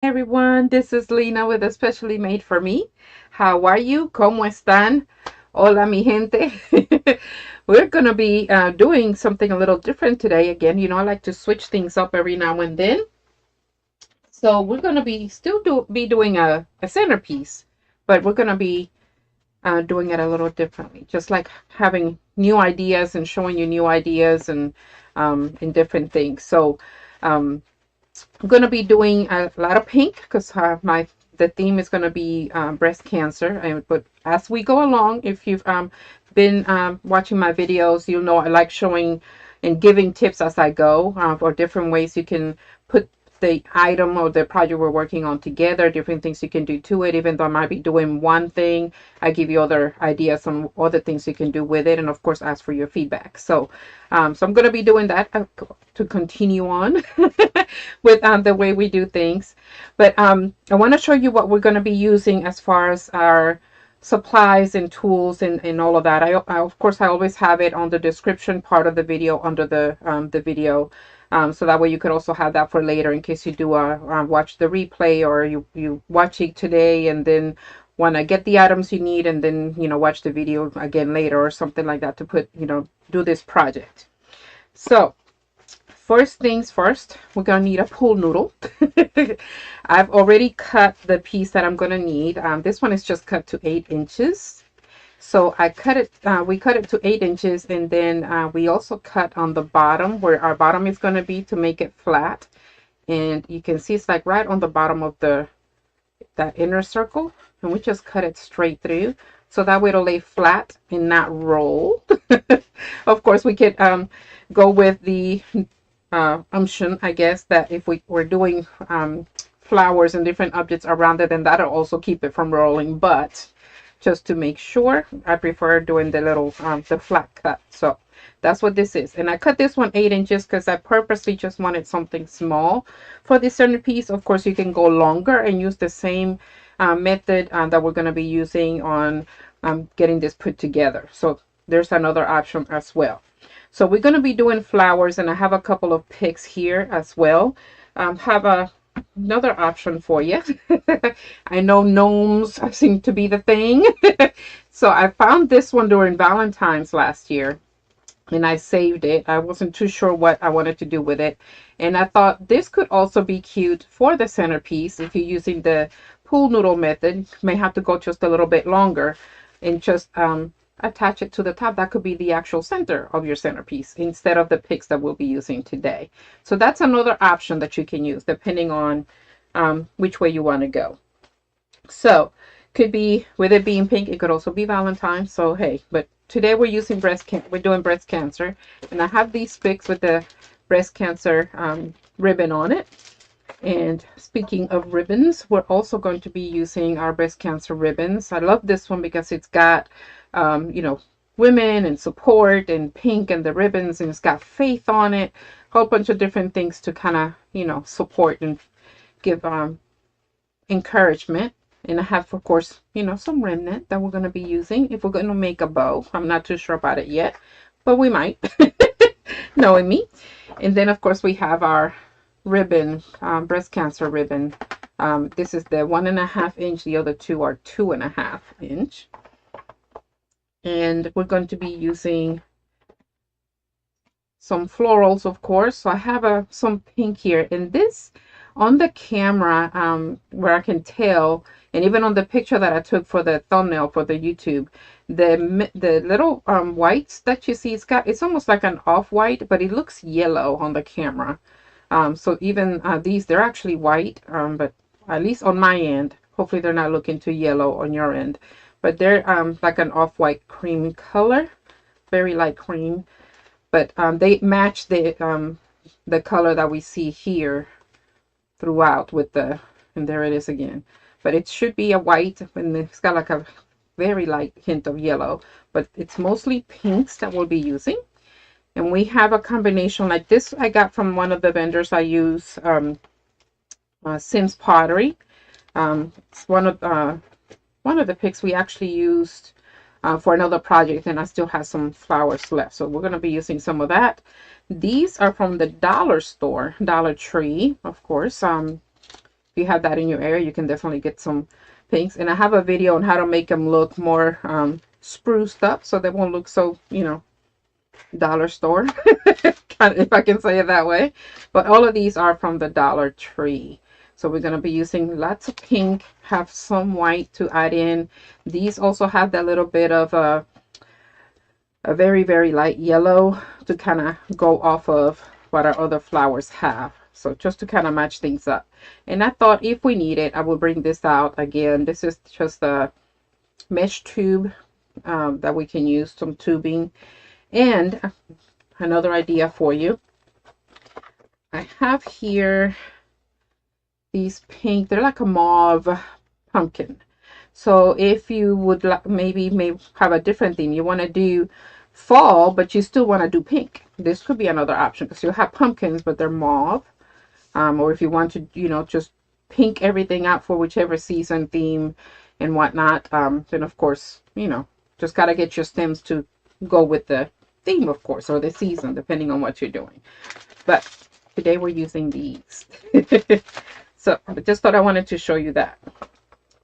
Everyone, this is Lena with Especially Made for Me. How are you? ¿Cómo están? Hola, mi gente. We're going to be doing something a little different today. Again, I like to switch things up every now and then. So we're going to be be doing a centerpiece, but we're going to be doing it a little differently. Just like having new ideas and showing you new ideas and in different things. So um, I'm going to be doing a lot of pink because the theme is going to be breast cancer. But as we go along, if you've been watching my videos, you'll know I like showing and giving tips as I go for different ways you can put the item or the project we're working on together, different things you can do to it. Even though I might be doing one thing, I give you other ideas on other things you can do with it, and of course ask for your feedback. So so I'm going to be doing that to continue on with the way we do things. But I want to show you what we're going to be using as far as our supplies and tools and all of that. Of course, I always have it on the description part of the video under the video. So that way you could also have that for later in case you do watch the replay, or you watch it today and then want to get the items you need and then, watch the video again later or something like that to do this project. So first things first, we're going to need a pool noodle. I've already cut the piece that I'm going to need. This one is just cut to 8 inches. So I cut it, we cut it to 8 inches, and then we also cut on the bottom where our bottom is going to be to make it flat. And you can see it's like right on the bottom of that inner circle, and we just cut it straight through. So that way it'll lay flat and not roll. Of course, we could go with the option, I guess, that if we're doing flowers and different objects around it, then that'll also keep it from rolling. But just to make sure, I prefer doing the little the flat cut. So that's what this is. And I cut this one 8 inches because I purposely just wanted something small for this centerpiece. Of course, you can go longer and use the same method that we're going to be using on getting this put together. So there's another option as well. So we're going to be doing flowers, and I have a couple of picks here as well. Have another option for you. I know gnomes seem to be the thing. So I found this one during Valentine's last year, and I saved it. I wasn't too sure what I wanted to do with it, and I thought this could also be cute for the centerpiece. If you're using the pool noodle method, you may have to go just a little bit longer and just attach it to the top. That could be the actual center of your centerpiece instead of the picks that we'll be using today. So that's another option that you can use depending on which way you want to go. So could be, with it being pink, it could also be Valentine's. So hey, but today we're doing breast cancer, and I have these picks with the breast cancer ribbon on it. And speaking of ribbons, we're also going to be using our breast cancer ribbons. I love this one because it's got women and support and pink and the ribbons, and it's got faith on it, a whole bunch of different things to kind of support and give encouragement. And I have, of course, some remnant that we're going to be using if we're going to make a bow. I'm not too sure about it yet, but we might, knowing me. And then of course we have our ribbon, breast cancer ribbon. This is the 1.5 inch, the other two are 2.5 inch. And we're going to be using some florals, of course. So I have some pink here, and this on the camera, where I can tell, and even on the picture that I took for the thumbnail for the YouTube, the little whites that you see, it's almost like an off-white, but it looks yellow on the camera. So even these, they're actually white, but at least on my end, hopefully they're not looking too yellow on your end. But they're like an off-white cream color, very light cream. But they match the color that we see here throughout with and there it is again. But it should be a white, and it's got like a very light hint of yellow. But it's mostly pinks that we'll be using. And we have a combination like this I got from one of the vendors I use, Sims Pottery. It's one of the picks we actually used for another project, and I still have some flowers left. So we're going to be using some of that. These are from the dollar store, Dollar Tree, of course. If you have that in your area, you can definitely get some pinks. And I have a video on how to make them look more spruced up, so they won't look so, you know, dollar store, if I can say it that way. But all of these are from the Dollar Tree. So we're going to be using lots of pink, have some white to add in. These also have that little bit of a very, very light yellow to kind of go off of what our other flowers have. So just to kind of match things up. And I thought if we need it, I will bring this out again. This is just a mesh tube that we can use, some tubing. And another idea for you. I have here these pink, they're like a mauve pumpkin. So if you would like, maybe have a different theme, you want to do fall, but you still want to do pink, this could be another option, because you have pumpkins, but they're mauve. Or if you want to, you know, just pink everything out for whichever season theme and whatnot, then of course, you know, just got to get your stems to go with the theme, of course, or the season, depending on what you're doing. But today we're using these. So I just thought I wanted to show you that.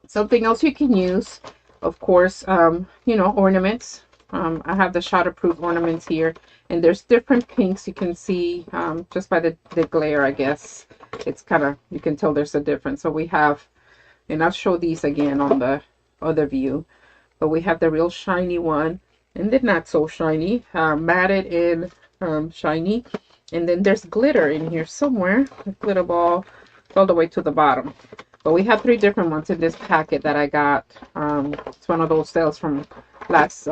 Something else you can use, of course, you know, ornaments. I have the shatterproof ornaments here, and there's different pinks you can see just by the glare, I guess. It's kind of, you can tell there's a difference. So we have, and I'll show these again on the other view, but we have the real shiny one, and the not so shiny, matted and shiny. And then there's glitter in here somewhere, a glitter ball all the way to the bottom. But we have 3 different ones in this packet that I got. It's one of those sales from last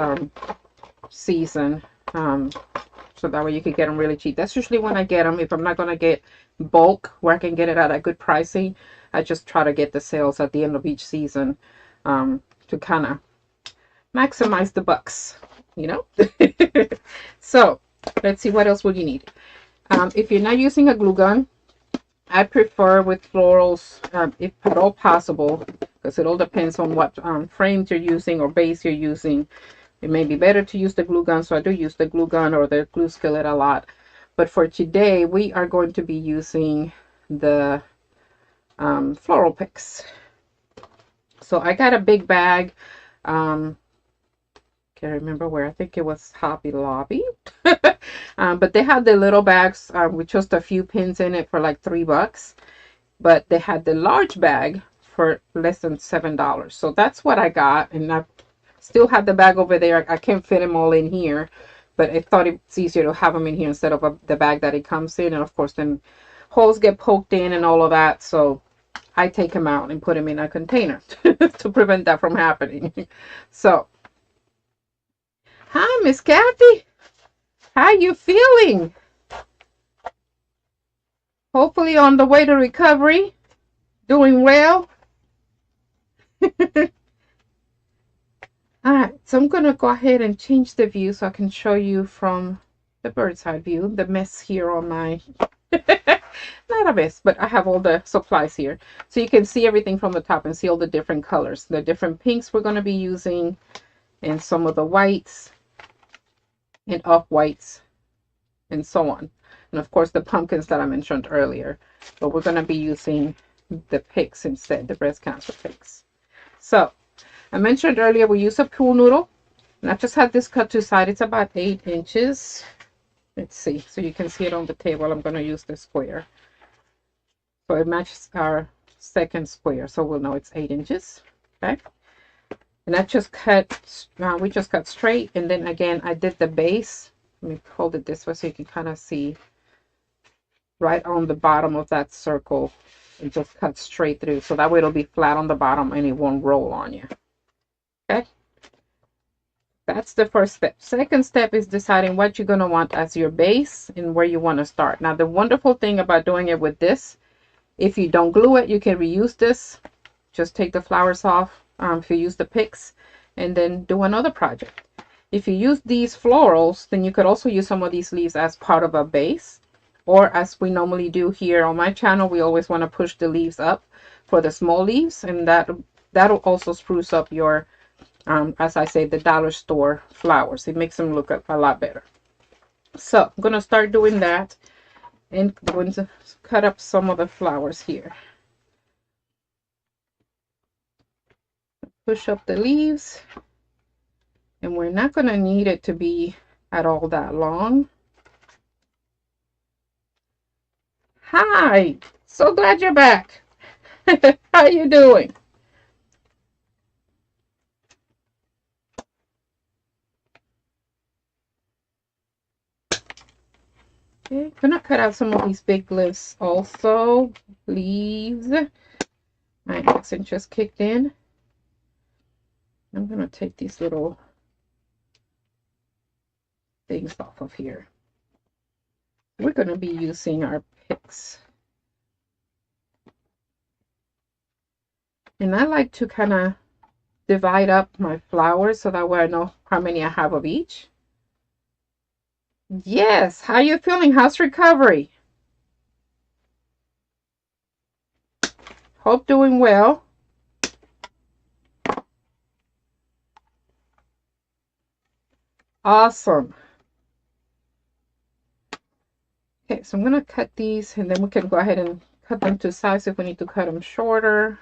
season. So that way you could get them really cheap. That's usually when I get them. If I'm not going to get bulk where I can get it at a good pricing, I just try to get the sales at the end of each season to kind of maximize the bucks, you know. So let's see, what else will you need. If you're not using a glue gun, I prefer with florals, if at all possible, because it all depends on what frames you're using or base you're using. It may be better to use the glue gun, so I do use the glue gun or the glue skillet a lot. But for today, we are going to be using the floral picks. So I got a big bag. Can't remember where. I think it was Hobby Lobby. But they had the little bags with just a few pins in it for like $3. But they had the large bag for less than $7. So that's what I got. And I still have the bag over there. I can't fit them all in here. But I thought it's easier to have them in here instead of the bag that it comes in. And of course, then holes get poked in and all of that. So I take them out and put them in a container to prevent that from happening. So, hi, Miss Kathy. How you feeling? Hopefully on the way to recovery. Doing well. Alright, so I'm going to go ahead and change the view so I can show you from the bird's eye view. The mess here on my... Not a mess, but I have all the supplies here. So you can see everything from the top and see all the different colors. The different pinks we're going to be using. And some of the whites. And off-whites. And so on. And of course the pumpkins that I mentioned earlier. But we're going to be using the picks instead. The breast cancer picks. So... I mentioned earlier we use a pool noodle, and I just had this cut to size. It's about 8 inches. Let's see, so you can see it on the table. I'm going to use the square, so it matches our second square, so we'll know it's 8 inches. Okay, and I just cut. We just cut straight, and then again I did the base. Let me hold it this way so you can kind of see right on the bottom of that circle, and just cut straight through, so that way it'll be flat on the bottom and it won't roll on you. Okay, that's the first step. Second step is deciding what you're going to want as your base and where you want to start. Now, the wonderful thing about doing it with this, if you don't glue it, you can reuse this. Just take the flowers off if you use the picks, and then do another project. If you use these florals, then you could also use some of these leaves as part of a base, or as we normally do here on my channel, we always want to push the leaves up for the small leaves, and that'll also spruce up your as I say, the dollar store flowers. It makes them look a lot better. So I'm going to start doing that, and I'm going to cut up some of the flowers here. push up the leaves. And we're not going to need it to be at all that long. Hi, so glad you're back. How you doing? Okay, gonna cut out some of these big leaves also. Leaves. My accent just kicked in. I'm gonna take these little things off of here. We're gonna be using our picks. And I like to kind of divide up my flowers so that way I know how many I have of each. Yes, how you feeling? How's recovery? Hope doing well. Awesome. Okay, so I'm going to cut these and then we can go ahead and cut them to size if we need to cut them shorter.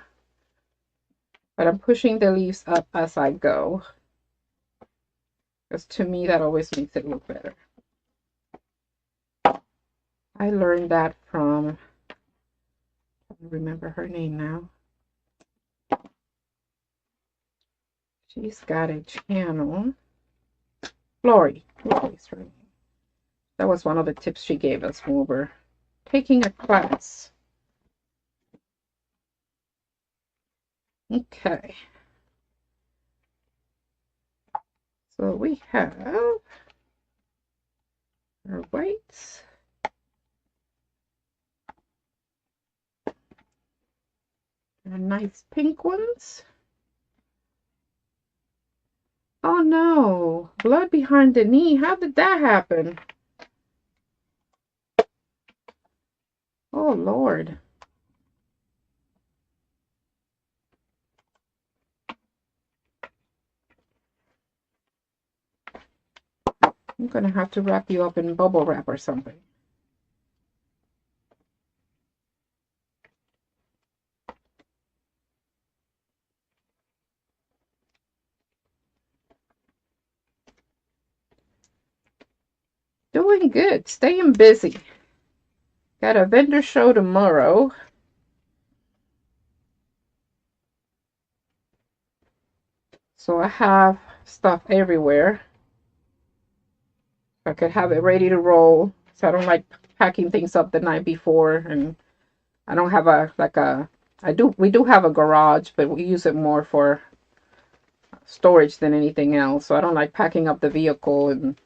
But I'm pushing the leaves up as I go, because to me that always makes it look better. I learned that from, I don't remember her name now. She's got a channel. Floral. Floral's her name. That was one of the tips she gave us when we were taking a class. Okay. So we have our whites. Our nice pink ones. Oh no, blood behind the knee. How did that happen? Oh Lord. I'm gonna have to wrap you up in bubble wrap or something. Doing good, staying busy. Got a vendor show tomorrow. So I have stuff everywhere. I could have it ready to roll. So I don't like packing things up the night before, and I don't have we do have a garage, but we use it more for storage than anything else. So I don't like packing up the vehicle and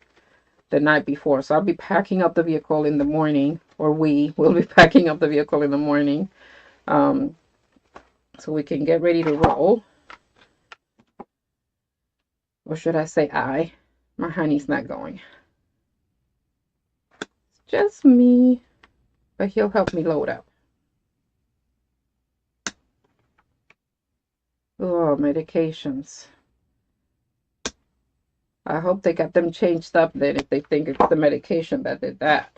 the night before. So I'll be packing up the vehicle in the morning, or we will be packing up the vehicle in the morning, so we can get ready to roll. Or should I say I? My honey's not going. It's just me, but he'll help me load up. Oh, medications. I hope they got them changed up then if they think it's the medication that did that.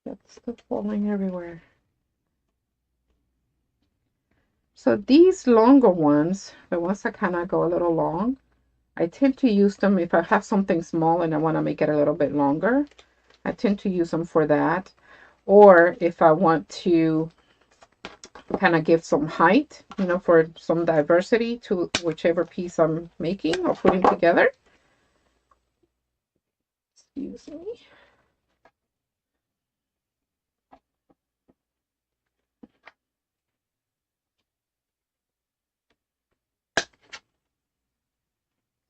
That's still falling everywhere. So these longer ones, the ones that kind of go a little long, I tend to use them if I have something small and I want to make it a little bit longer. I tend to use them for that. Or if I want to kind of give some height, you know, for some diversity to whichever piece I'm making or putting together. Excuse me.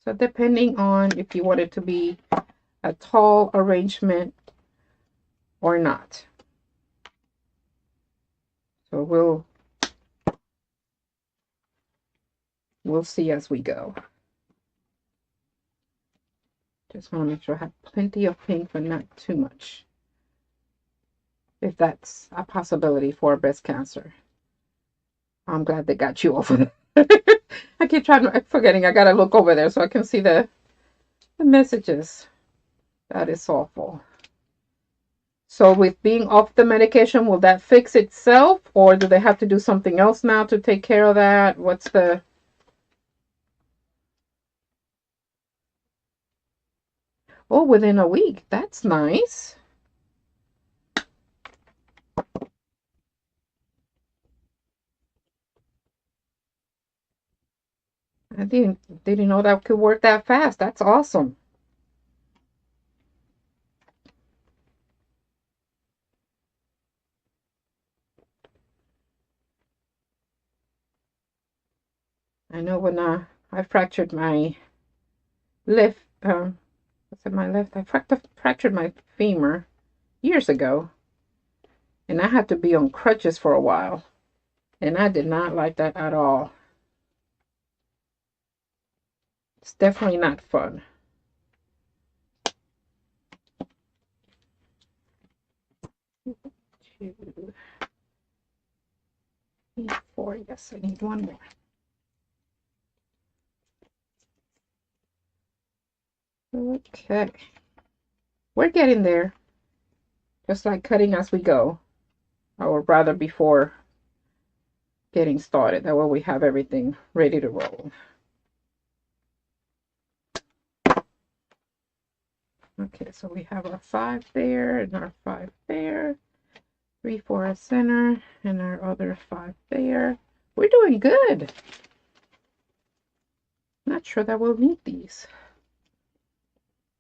So depending on if you want it to be a tall arrangement or not. So we'll see as we go. Just want to make sure I have plenty of pink, but not too much. If that's a possibility for breast cancer. I'm glad they got you off of I keep forgetting. I gotta look over there so I can see the messages. That is awful. So with being off the medication, will that fix itself, or do they have to do something else now to take care of that? What's the... Oh, within a week. That's nice. I didn't know that could work that fast. That's awesome. I know when I fractured my left, what's it, my left? I fractured my femur years ago, and I had to be on crutches for a while, and I did not like that at all. It's definitely not fun. Two, three, four. Yes, I need one more. Okay. We're getting there. Just like cutting as we go. Or rather before getting started. That way we have everything ready to roll. Okay, so we have our 5 there and our 5 there. 3 for our center and our other 5 there. We're doing good. Not sure that we'll need these.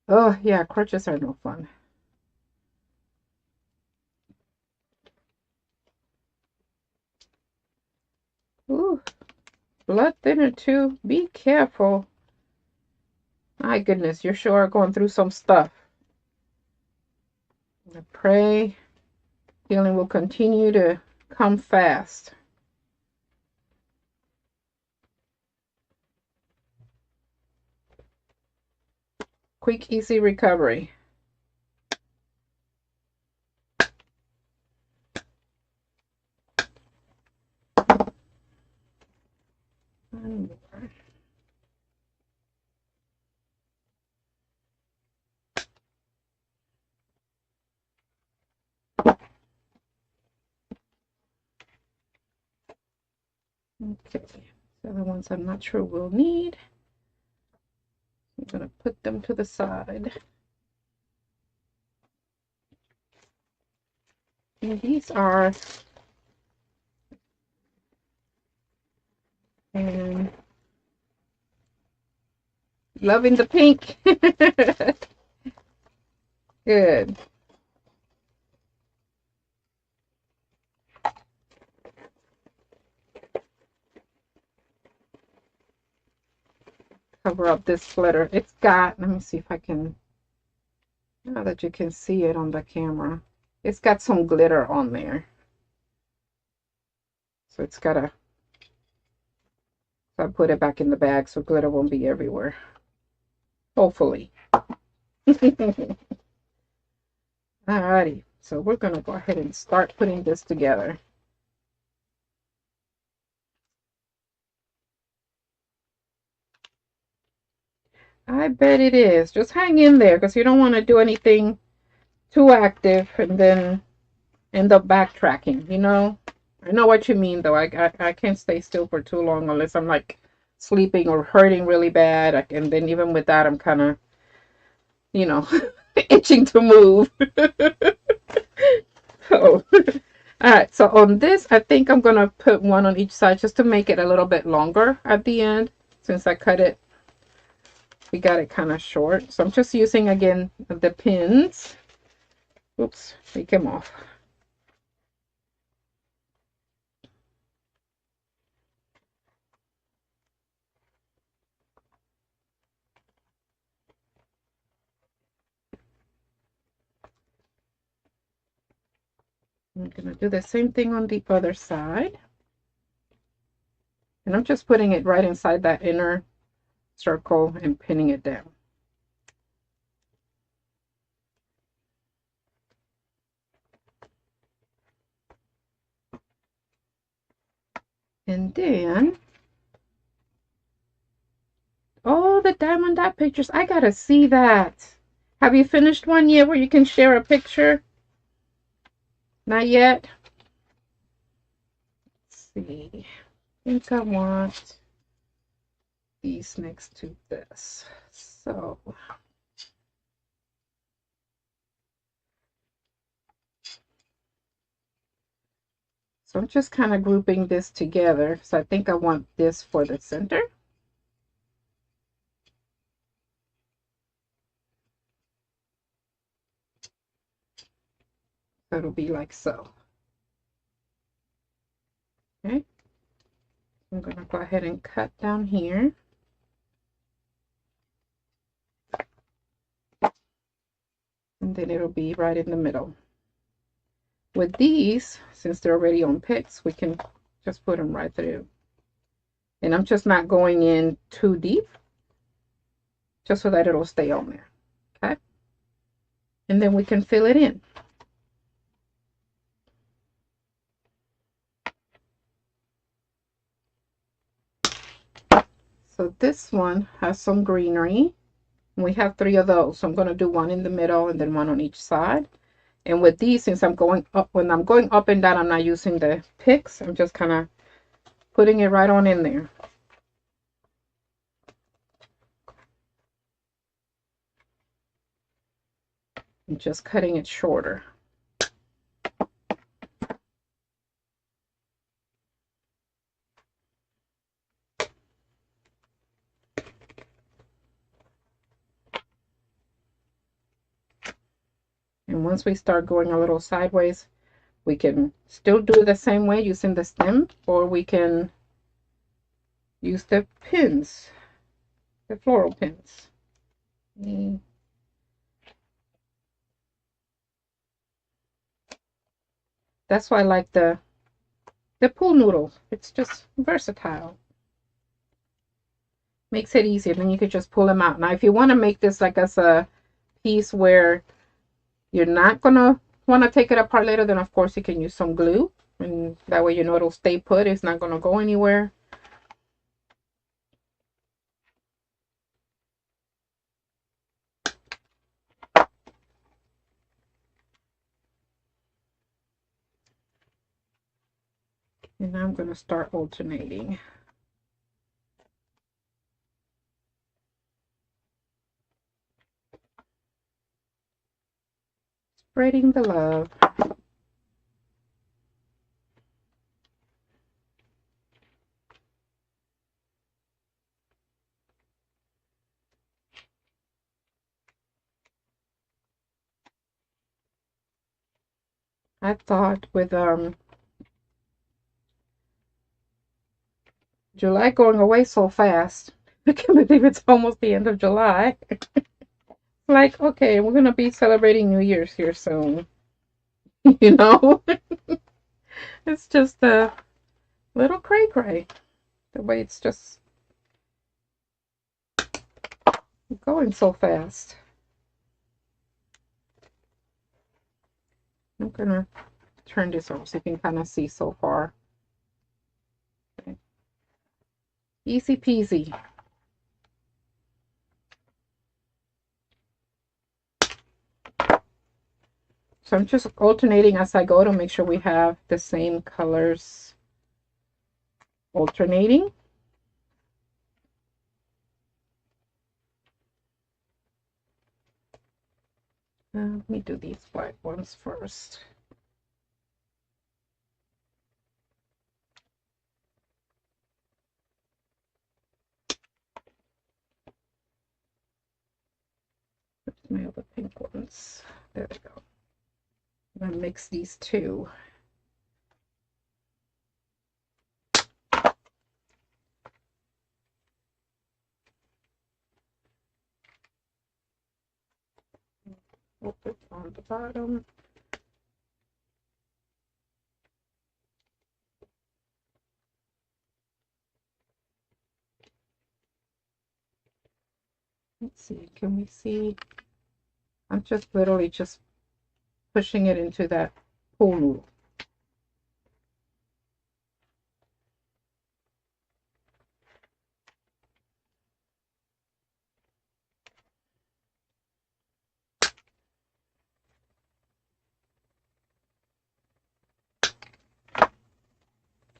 Oh, yeah, crutches are no fun. Ooh, blood thinner too. Be careful. My goodness, you're sure going through some stuff. I pray healing will continue to come fast. Quick, easy recovery. One more. Okay, the other ones I'm not sure we'll need. I'm going to put them to the side. And these are loving the pink. Good. Cover up this glitter. It's got, let me see if I can, now that you can see it on the camera, it's got some glitter on there. So it's got a, so I put it back in the bag so glitter won't be everywhere. Hopefully. Alrighty, so we're gonna go ahead and start putting this together. I bet it is. Just hang in there because you don't want to do anything too active and then end up backtracking, you know? I know what you mean, though. I can't stay still for too long unless I'm like sleeping or hurting really bad. And then even with that, I'm kind of, you know, itching to move. So, all right. So on this, I think I'm going to put one on each side just to make it a little bit longer at the end. Since I cut it, we got it kind of short. So I'm just using, again, the pins. Oops, take them off. I'm going to do the same thing on the other side. And I'm just putting it right inside that inner circle and pinning it down. And then the diamond dot pictures. I gotta see that. Have you finished one yet where you can share a picture? Not yet? Let's see. I think I want these next to this. So I'm just kind of grouping this together. So I think I want this for the center. So it'll be like so. Okay. I'm going to go ahead and cut down here. And then it'll be right in the middle. With these, since they're already on picks, we can just put them right through. And I'm just not going in too deep, just so that it'll stay on there. Okay. And then we can fill it in. So this one has some greenery. We have 3 of those. So I'm going to do one in the middle and then one on each side. And with these, since I'm going up, when I'm going up and down, I'm not using the picks. I'm just kind of putting it right on in there. I'm just cutting it shorter. And once we start going a little sideways, we can still do it the same way using the stem, or we can use the pins, the floral pins. That's why I like the pool noodle. It's just versatile. Makes it easier. Then you could just pull them out. Now, if you want to make this like as a piece where you're not gonna want to take it apart later, then of course you can use some glue, and that way you know it'll stay put. It's not gonna go anywhere. And now I'm gonna start alternating. Spreading the love. I thought with July going away so fast, I can't believe it's almost the end of July. Like, okay, we're gonna be celebrating New Year's here soon. You know? It's just a little cray-cray. The way it's just going so fast. I'm gonna turn this over so you can kind of see so far. Okay. Easy peasy. So I'm just alternating as I go to make sure we have the same colors alternating. Let me do these black ones first. Where's my other pink ones? There we go. I'm gonna mix these two. Put it on the bottom. Let's see, can we see? I'm just literally just pushing it into that pool noodle.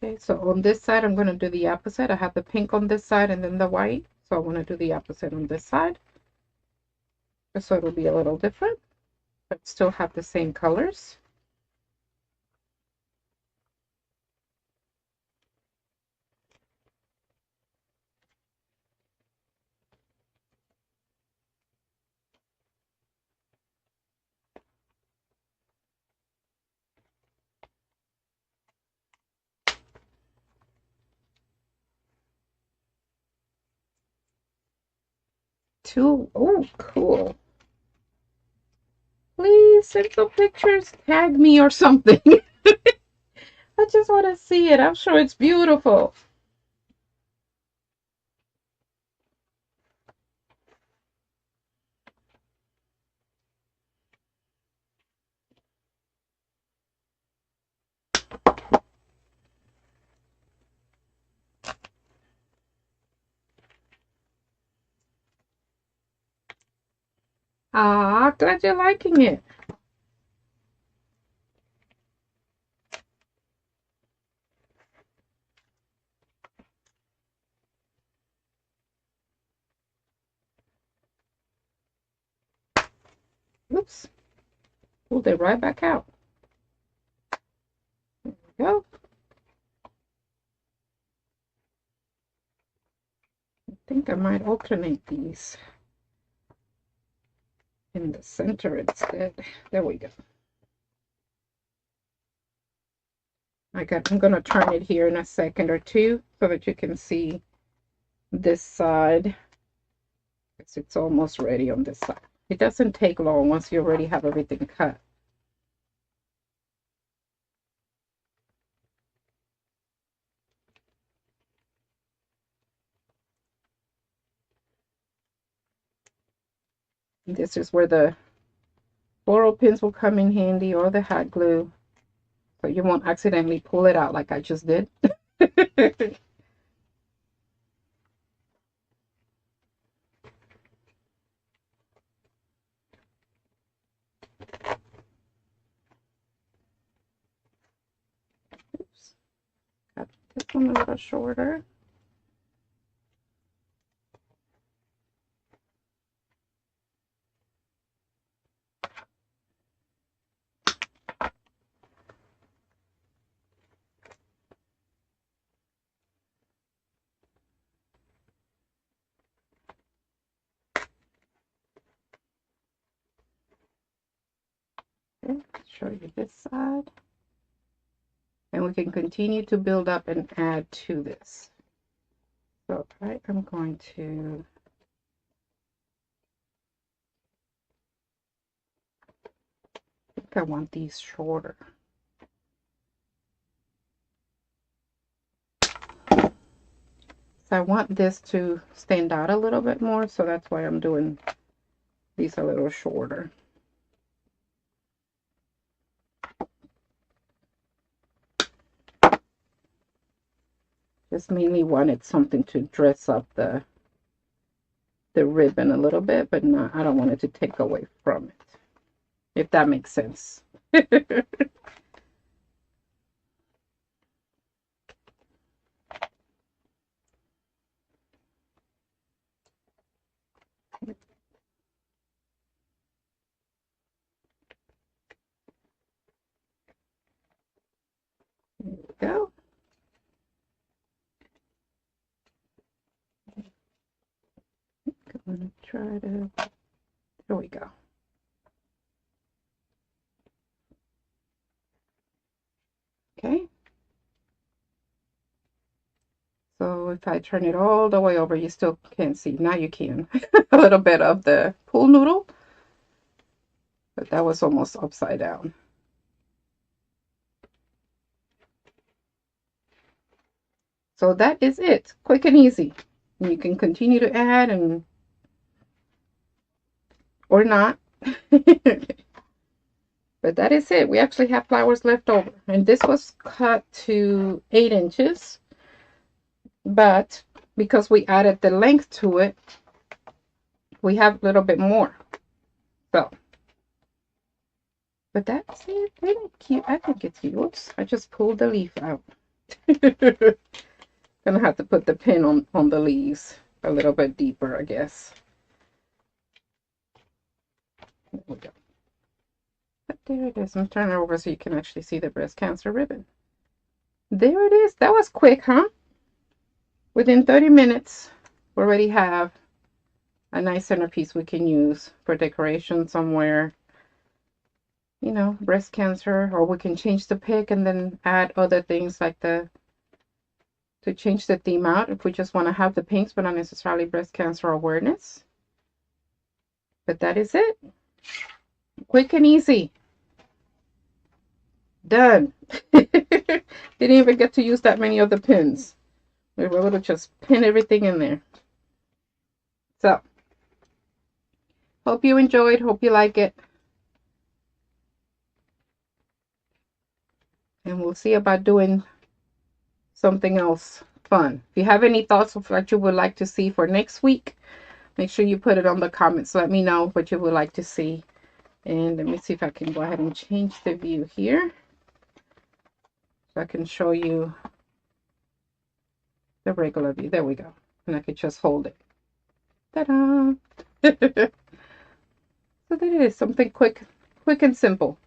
Okay, so on this side, I'm going to do the opposite. I have the pink on this side and then the white. So I want to do the opposite on this side. So it'll be a little different, but still have the same colors. Oh, cool. Please send some pictures, tag me or something. I just want to see it. I'm sure it's beautiful. Ah, glad you're liking it. Oops. Pulled it right back out. There we go. I think I might alternate these in the center instead. There we go. I'm going to turn it here in a second or two so that you can see this side. It's almost ready on this side. It doesn't take long once you already have everything cut. This is where the floral pins will come in handy, or the hot glue, so you won't accidentally pull it out like I just did. Oops. Got this one a little shorter. Okay, show you this side. And we can continue to build up and add to this. So I am going to I want these shorter. So I want this to stand out a little bit more, so that's why I'm doing these a little shorter. Just mainly wanted something to dress up the ribbon a little bit, but not, I don't want it to take away from it, if that makes sense. There we go. I'm gonna try to, there we go. Okay. So if I turn it all the way over, you still can't see. Now you can. A little bit of the pool noodle, but that was almost upside down. So that is it. Quick and easy. And you can continue to add and or not. But that is it. We actually have flowers left over. And this was cut to 8 inches. But because we added the length to it, we have a little bit more. So, but that's it. Isn't it cute? I think it's cute. Oops, I just pulled the leaf out. Gonna have to put the pin on the leaves a little bit deeper, I guess. There we go. But there it is. I'm turning it over so you can actually see the breast cancer ribbon. There it is. That was quick, huh? Within 30 minutes, we already have a nice centerpiece we can use for decoration somewhere. You know, breast cancer, or we can change the pic and then add other things like to change the theme out if we just want to have the pinks but not necessarily breast cancer awareness. But that is it. Quick and easy. Done. Didn't even get to use that many of the pins. We were able to just pin everything in there. So, hope you enjoyed. Hope you like it. And we'll see about doing something else fun. If you have any thoughts of what you would like to see for next week, make sure you put it on the comments. Let me know what you would like to see. And let me see if I can go ahead and change the view here, so I can show you the regular view. There we go. And I could just hold it. Ta-da! So that is something quick and simple.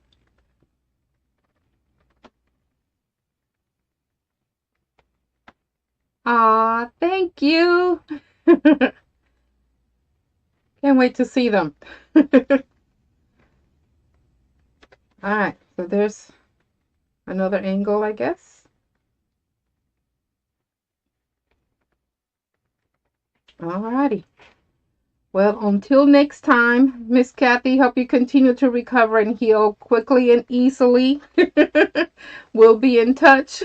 Ah, thank you. Can't wait to see them. All right, so there's another angle, I guess. All righty. Well, until next time, Miss Kathy, hope you continue to recover and heal quickly and easily. We'll be in touch.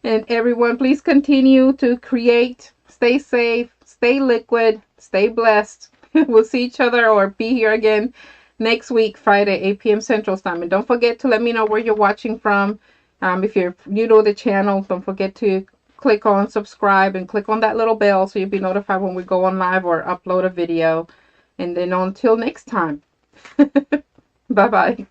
And everyone, please continue to create. Stay safe, stay liquid, stay blessed. We'll see each other or be here again next week, Friday, 8 p.m. Central Time. And don't forget to let me know where you're watching from. If you're new to the channel, don't forget to click on subscribe and click on that little bell so you'll be notified when we go on live or upload a video. And then until next time, bye-bye.